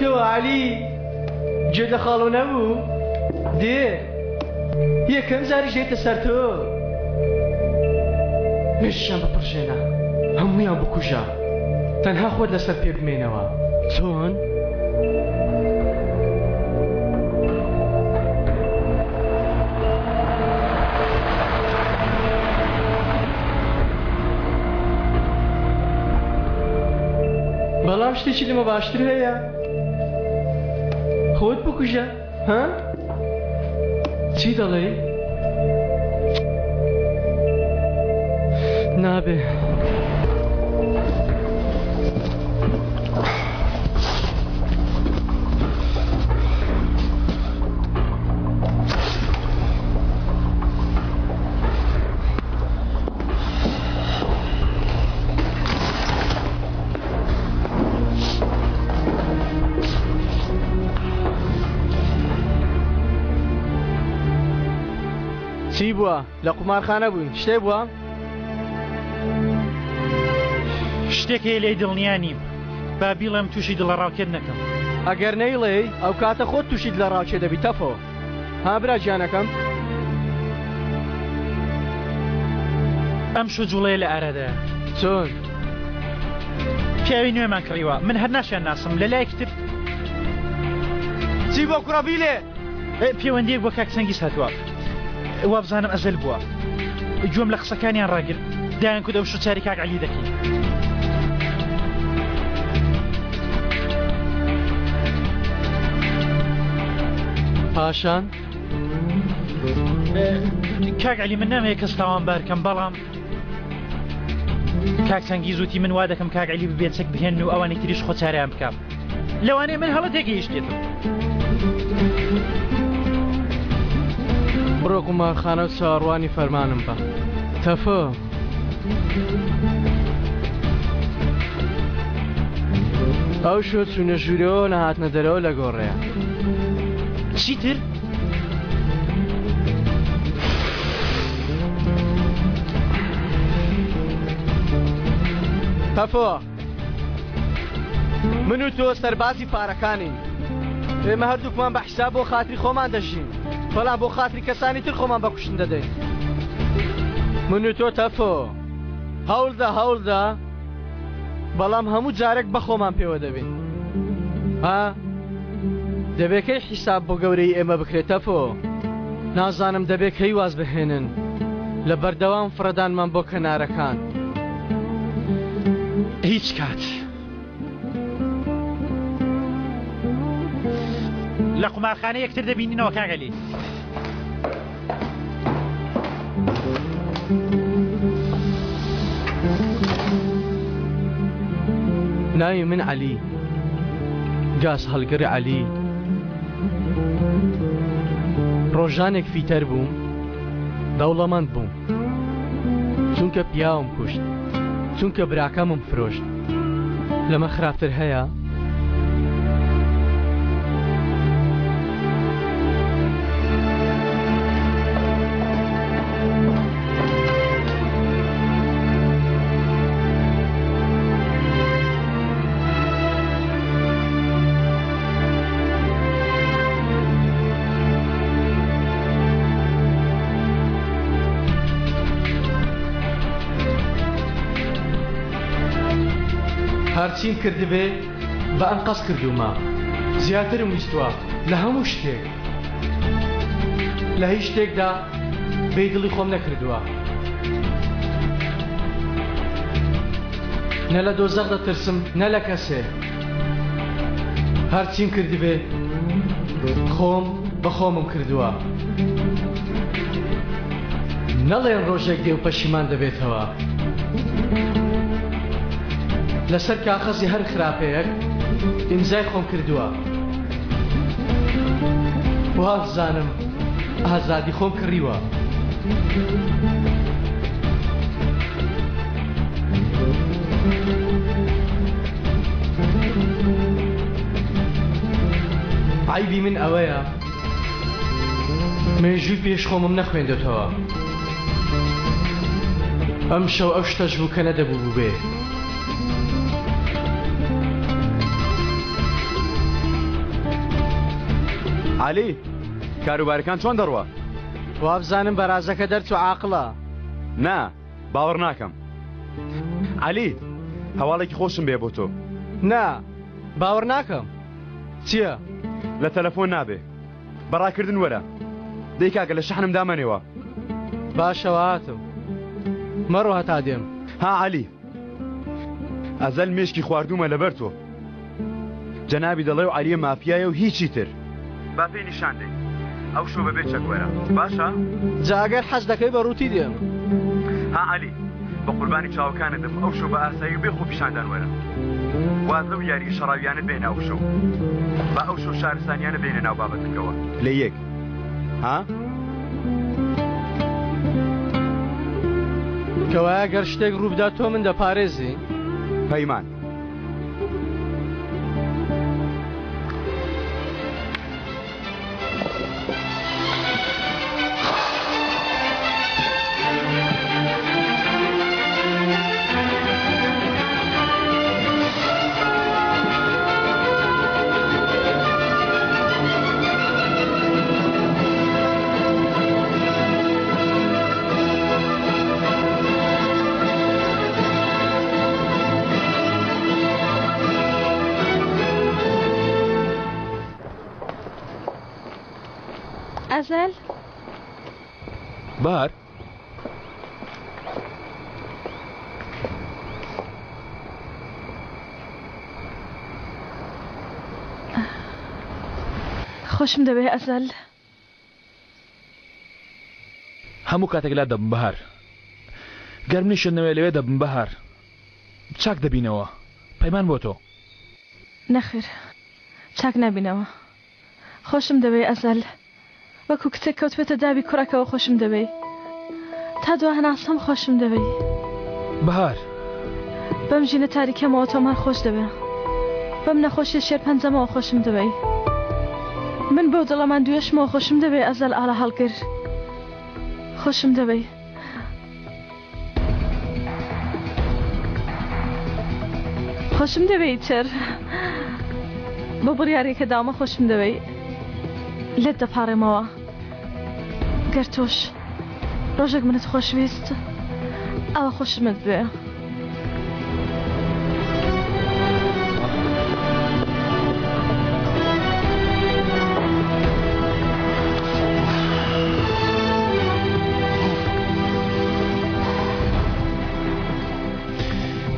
پێوە عەلی گوێ لە خاڵۆ نەبوو دێ یەکەم جاریش دێتە سەر تۆ هێشتیان بپڕژێنە هەموویان بکوژە تەنها خۆت لەسەر پێ بمێنەوە چۆن؟ بەڵام شتێکی لەمە باشتر هەیە خۆت بکوژە ها؟ چی دەڵێ؟ نابێ چی بووە؟ لە قومارخانە بووین شتێ بووە؟ شتێک هەیە لێی دڵنیا نیم با بیڵێم تووشی دڵەڕاوکێت نەکەم ئەگەر نەیڵێ ئەو کاتە خۆت تووشیت لە ڕاوچێ دەبی تەفۆ ها برا گیانەکەم ئەم شوجوڵەیە لە ئارادەیە چۆن؟ پیاوی نوێمان کڕیوە من هەر ناشیان ناسم لە لایەکتر چی بۆ کوڕەبیلێ؟ پەیوەندیەک بۆ کاک سەنگیز هاتووە وا بزانم ئەزەل بووە گوێم لە قسەکانیان ڕاگرت دایان کود ئەو شوچاری کاک عەلی دەکەین پاشان کاک عەلی من نامەیە کەس تاوانبار کەم بەڵام کاک سەنگیز وتی من وا دەکەم کاک عەلی ببێت چەک بهێن و ئەوانەی تریش خۆچاریان بکەم لەوانەیە من هەڵەتێک گەیشتێتم بڕۆ قومارخانە و چاوەڕوانی فەرمانم بە تەفۆ ئەو شۆ چوونە ژوورەوە نەهاتنە دەرەوە لە گۆڕەیە چیتر؟ تەفۆ من و تۆ سەربازی پارەکانین ئێمە هەردووکمان بە حیساب بۆ خاتری خۆمان دەژین بەڵام بۆ خاتری کەسانی تر خۆمان بەکوشتن دەدەین من و تۆ تەفۆ هەوڵدا بەڵام هەموو جارێک بە خۆمان پێوە دەبین ها دەبێکەی حیساب بۆ گەورەی ئێمە بکرێت تەفۆ نازانم دەبێت کەی واز بهێنن لە بەردەوام فڕەدانمان بۆ کەنارەکان هیچ کات لە قومارخانە یەکتر دەبینینەوە کاک عەلی ناوی من عەلی گاس هەڵگەر عەلی ڕۆژانێک فیتەر بووم دەوڵەمەند بووم چونکە پیاوم کوشت چونکە براکەمم فرۆشت لەمە خراپتر هەیە؟ هەرچیم کردبێ بە ئەنقەس کردومە زیاترم ویستووە لە هەموو شتێک لە هیچ شتێکدا بێدڵی خۆم نەکردووە نە لە دۆزەق دەترسم نە لە کەسێ هەرچیم کردبێ خۆم بە خۆمم کردووە نەڵێن ڕۆژێک دێ و پەشیمان دەبێتەوە لەسەر کاغەزی هەر خراپەیەک ئیمزای خۆم کردووە وا بزانم ئازادی خۆم کڕیوە عیبی من ئەوەیە مێژووی پێش خۆمم نەخوێندێتەوە ئەم شەو ئەو شتەش بوو کە نەدەبوو بێ علی کاروبارەکان چۆن دەڕوە؟ وابزانم بەرازەکە دەرچوو عاقڵە. نا باوەڕ ناکەم. علی هەواڵێکی خۆشم بێ بۆ تۆ. نا باوەڕ ناکەم. چییە؟ لە تەلەفۆن نابێ بەڕاکردن وەرە دەی کاکە لە شەحنم دامەنێوە. باشەوە هاتم مەڕۆ هەتا دێم. ها علی ئەزەل مێشکی خواردومە لەبەر تۆ جەنابی دەڵێ و عەلیە مافیایە و هیچی تر با پێی نیشان دەی ئەو شۆ بەبێ چەکوەرە باشە؟ جاگەر حەز دەکەی بە ڕووتی دێم. ها علی بە قوربانی چاوەکانتم ئەو شۆ بە ئاسایی و بێخۆ پیشاندان وەرە وازە و یاری شەڕاویانت بێنە ئەو شۆ با ئەو شۆ شارستانیانە بێنە ناو بابەتەکەوە لە یەک ها؟ کەوایە گەر شتێک ڕووبدا تۆ من دەپارێزی؟ پەیمان ئەزەل بار خۆشم دەوێ ئەزەل هەموو کاتێک لا دەبم بەهار گەرمنیشنەوەی لەوێ دەبم بەهار چاک دەبینەوە پەیمان بۆ تۆ نەخێر چاک نبینەوە خۆشم دەوێ ئەزەل وەکو کچێک کەوتبێتە داوی کوڕەکەەوە خۆشم دەوێ تا دو هەناسەم خۆشم دەوێ بەهار بەم ژینە تاریکەمەوە تۆمان خۆش دەوێ بەم نەخۆشیە شێر پەنجەمەوە خۆشم دەوێ من بەو دڵەمان دوێشمەوە خۆشم دەوێ ئەزەل ئاڵە هەڵگر خۆشم دەوێ خۆشم دەوێ چەر بە بڕیارێکە داومە خۆشم دەوێ لێت دەپاڕێمەوە گەر تۆش ڕۆژێک منت خۆشویست ئەوە خۆشمت بێ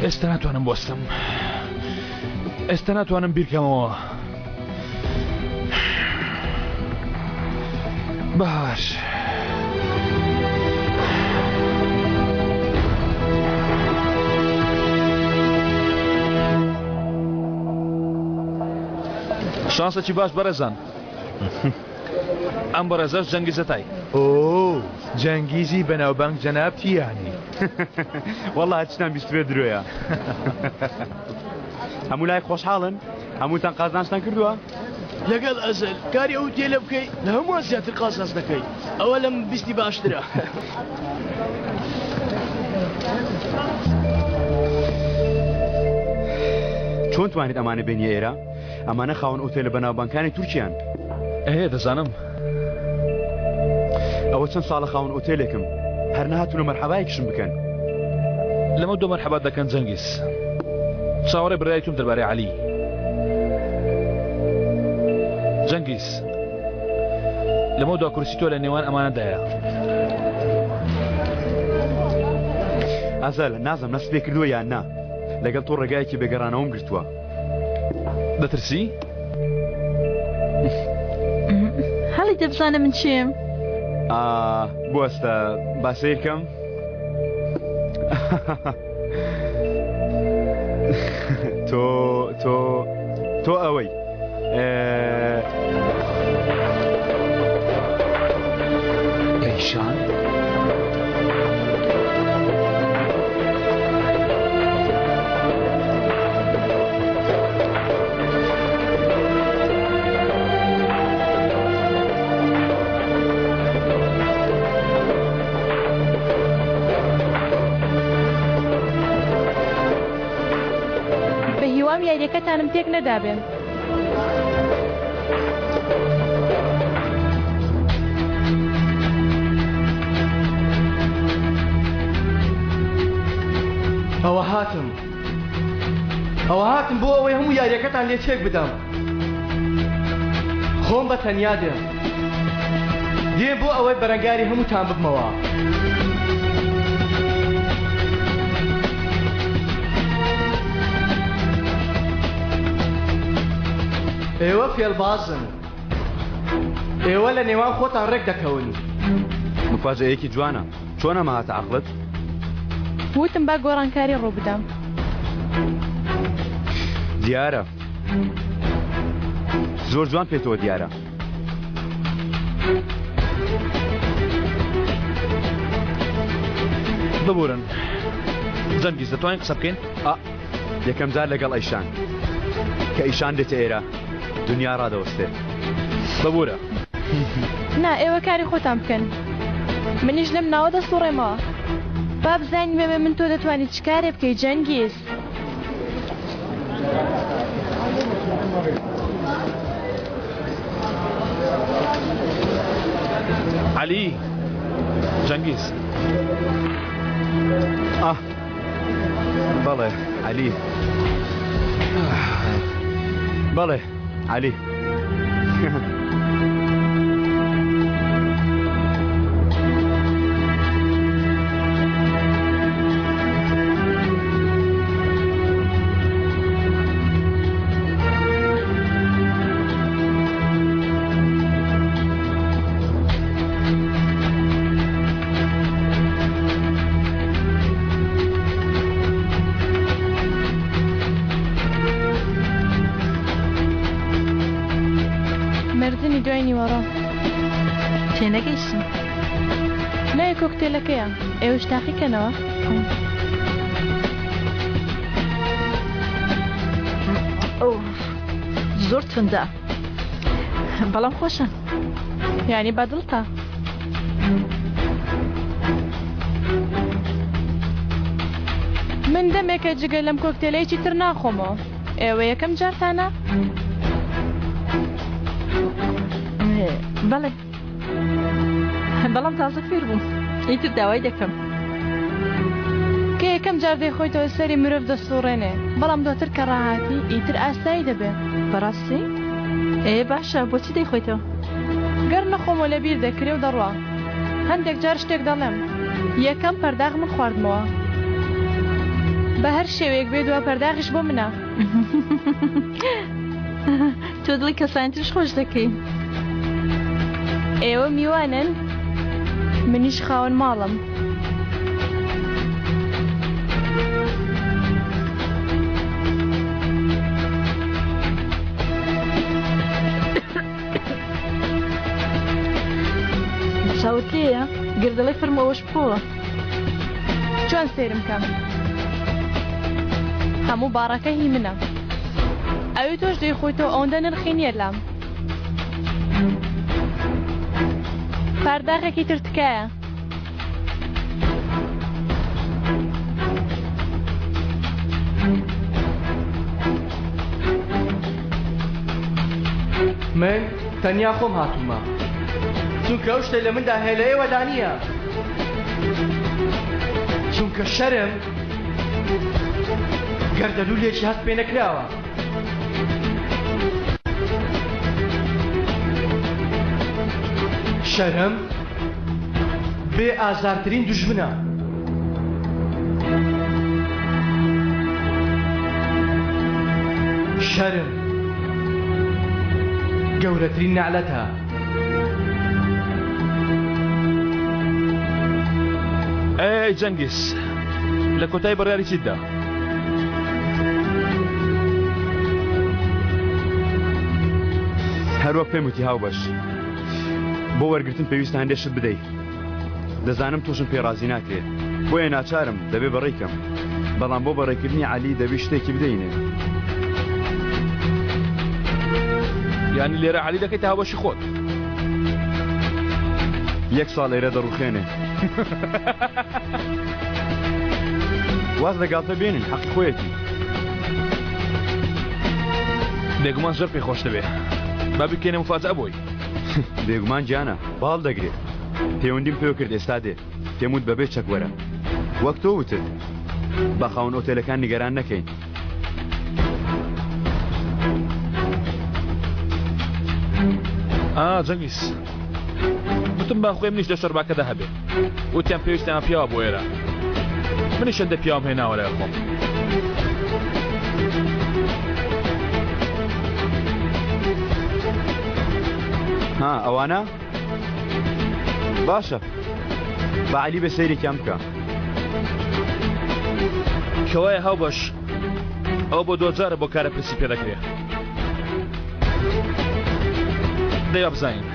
ئێستا ناتوانم بۆستم ئێستا ناتوانم بیرکەمەوە باش شانسێکی باش بەڕێزان ئەم بەڕێزەش جەنگیزەتای ئۆ جەنگیزی بەناوبانگ جەناب تیانی وەڵڵا هەچتان بیستوێ درۆیە هەموو لای خۆشحاڵن هەمووتان قازانشتان کردووە لەگەڵ ئەزەل کاری ئەو تێ لە بکەی لە هەمووان زیاتر قازانج دەکەی ئەوە لەم بیستی باشترە چۆن توانیت ئەمانە بێنیە ئێرە ئەمانە خاوەن ئۆتێلە بەناوبانگەکانی تورکیان دەزانم ئەوە چەند ساڵە خاوەن ئۆتێلێکم هەر نەهاتوونە مەرحەبایەکیشم بکەن لەمە دۆ مەرحەبات دەکەن جەنگیز چاوەڕێ برای توم دەربارەی عەلی جەنگیز لەمە دوا کورسی تۆ لە نێوان ئەمانەدایە ئەزەل نازم نەست پێ کردووە یان نا لەگەڵ تۆ ڕێگایەکی بێگەڕانەوەم گرتووە دەترسی؟ هەڵی دەبزانە من چیم؟ بوەستە با سیرکەم تۆ ئەوەی ئەیشان یاریەکەتانم تێک نەدابێن ئەوە هاتم بۆ ئەوەی هەموو یاریەکەتان لێ چێک بدەم. خۆم بە تەنیا دێم بۆ ئەوەی بەرەنگاری هەمووتان ببمەوە. ئێوە فێڵبازن، ئێوە لە نێوان خۆتان ڕێک دەکەون. مفاجئەیەکی جوانە. چۆنە مەهاتە عەقڵت؟ وتم با گۆڕانکاری ڕوو بدەم. دیارە زۆر جوان پێێتەوە دیارە. ببورن جەنگیز دەتوانین قسە بکەین؟ یەکەم جار لەگەڵ ئەیشان کە ئیشان دێتە ئێرە دنیا ڕادەوەستێت. ببورە نا ئێوە کاری خۆتان بکەن، منیش لەم ناوە دەسوڕێمەوە. با بزانین بێ من تۆ دەتوانیت چکارێ بکەی جەنگیز. علی جەنگیز. بەڵێ علی. بەڵێ علی. مردنی دوای نیوەڕۆ تێنەگەیشتن لای کۆکتێلەکەیە. ئێوەش تاقیکەنەوە. ئەو زۆر توندا بەڵام خۆشە. یعنی بەدڵتە. من دەمێکە جگە لەم کۆکتێلەیەکی تر ناخۆمەوە. ئێوە یەکەم جارتانە؟ بەڵێ بەڵام تازە فێر بووم. ئیتر داوای دەکەم. کە یەکەم جار دەیخۆیتەوە سەری مرۆڤ دەسوڕێنێ، بەڵام دواتر کە ڕاهاتی ئیتر ئاسایی دەبێت. بەڕاستی؟ باشە بۆچی دەیخۆیتەوە؟ گەر نەخۆمەوە لەبیر دەکرێ و دەڕوا. هەندێک جار شتێک دەڵێم، یەکەم پەرداغ من خواردمەوە، بە هەر شێوەیەک بێ دووە پەرداغیش بۆ منە. تۆ دڵی کەسانترش خۆش دەکەی. ئێوە میوانن، منیش خاوەن ماڵم. چاوت لێیە؟ گردەڵی فرمەوەش بخۆوە. چۆن سێرم کەم؟ هەموو باڕەکە هی منە. ئەوی تۆش دەیخۆیتەوە ئەوەندە نرخی نییە لام. پەرداغێکی تر تکایە. من تەنیا خۆم هاتوومە، چونکە ئەو شتە لە مندا هەیە لە ئێوەدا نییە. چونکە شەرم گەردەلوولێکی هەست پێ نەکراوە. شەرم بێ ئازارترین دوژمنە. شەرم گەورەترین نەعلەتە. ئەی جەنگیز لە کۆتای بڕیاری چیتدا؟ هەروەک پێم وتی هاوبەش بۆ وەرگرتن پێویستە هەندێک شت بدەیت. دەزانم تۆشم پێڕازی ناکرێت، بۆیە ناچارم دەبێ بەڕێکم، بەڵام بۆ بەڕێکردنی عەلی دەبێ شتێکی بدەینێ. یانی لێرە عەلی دەکەیتە هاوبەشی خۆت. یەک ساڵ لێرە دەڕوخێنێ. واز لەگاڵتە بێنن، حەقی خۆیەتی. بێگومان زۆر پێی خۆش دەبێ. با بکەینە مفاجئە بۆی. بێگومان گیانە باڵ دەگرێت. پەیوەندیم پێوە کرد ئێستا دێ، پێم وت بەبێ چەک وەرە، وەک تۆ وتت با خاون ئۆتێلەکان نیگەران نەکەین. جەنگیز وتم با خۆی منیش لە شەرباکەدا هەبێ وتیان پێویستیان پیاوە بۆ ئێرە منیش هەندە پیاوم هێناوە لای خۆم. ئەوانە باشە بە عەلی بە سەیرێکیان بکە. کەوایە هاو بەش ئەو بۆ دۆجارە بۆ کارە پرسی پێ دەکرێ دەیا بزانین.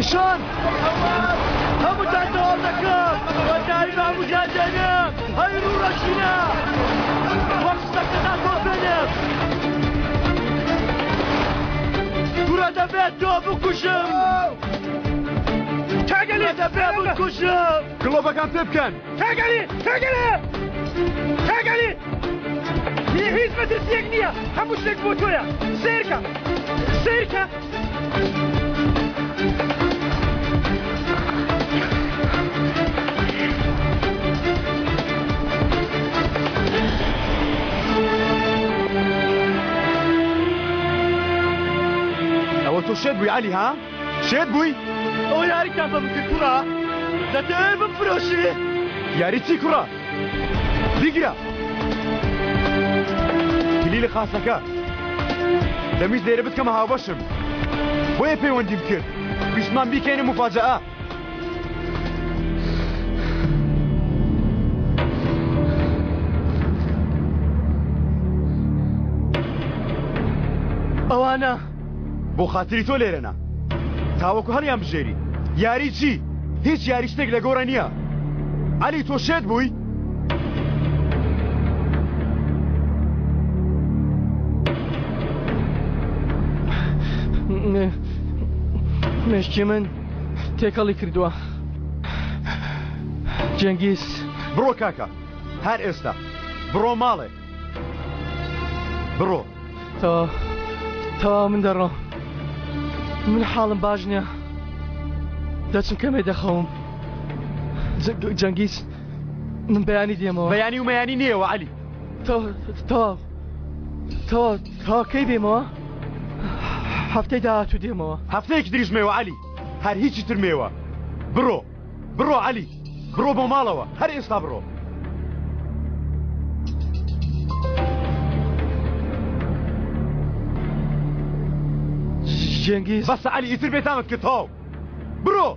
ایشان همو تنها دکم و دایی همو جدنم های رو رشینه وقت سکتن تو بینم burada ben doğu kuşum Tegeli ben bu kuşum گڵۆپەکان پێ بکەن. Tegeli هیچ مەترسیەک نییە هەموو شتێک بۆ تۆیە سیرکە ئەوە تۆ شێت بووی عەلی ها؟ شێت بووی؟ ئەو یاریتان بە بکرد کوڕە دەتەوێت بفرۆشی یاری چی کوڕە؟ بیگرە کلیلە خاسەکە دەمیست لێرە بتکەمە هاوبەشم بۆیە پەیوەندیم کرد ویسمان بیکەینە مفاجەئە. ئەوانە بۆ خاتری تۆ لێرەنا تاوەکو هەڵیان بژێری یاری چی؟ هیچ یاری شتێک لە گۆڕە نییە. عەلی تۆ شێت بووی؟ مشکی من تێکەڵی کردووە جەنگیز بڕۆ کاکە هەر ئێستا بڕۆ ماڵێ بڕۆ. تەوا من دەڕۆم من حاڵم باش نییە دەچم کەمێ دەخەوم جەنگیز من بەیانی دێمەوە. بەیانی و مەیانی نییەوە عەلی. تەوا کەی دێمەوە؟ هەفتەی داهاتوو دێمەوە. هەفتەیەکی دریژمێوە عەلی هەر هیچی ترمێوە. بڕۆ عەلی بڕۆ بۆ ماڵەوە هەر ئێستا بڕۆ. جەنگیز بەسە عەلی ئیتر بێتامت کرد تاو. بڕۆ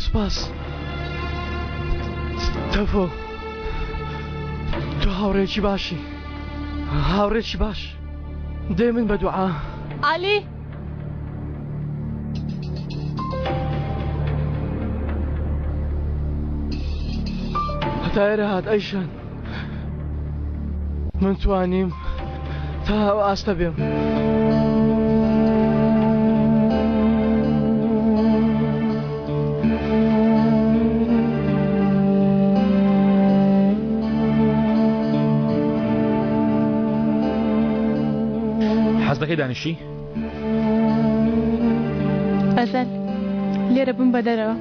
سپاس تەفۆ تۆ هاوڕێکی باشی هاوڕێکی باش دێ من بە دوعا. عەلی هەتا ئێرە هات ئەیشان من توانیم تا ئەو ئاستە بێم. حەز دەکەی دانیشی؟ ئەزەل لێرە بم بە دەرەوە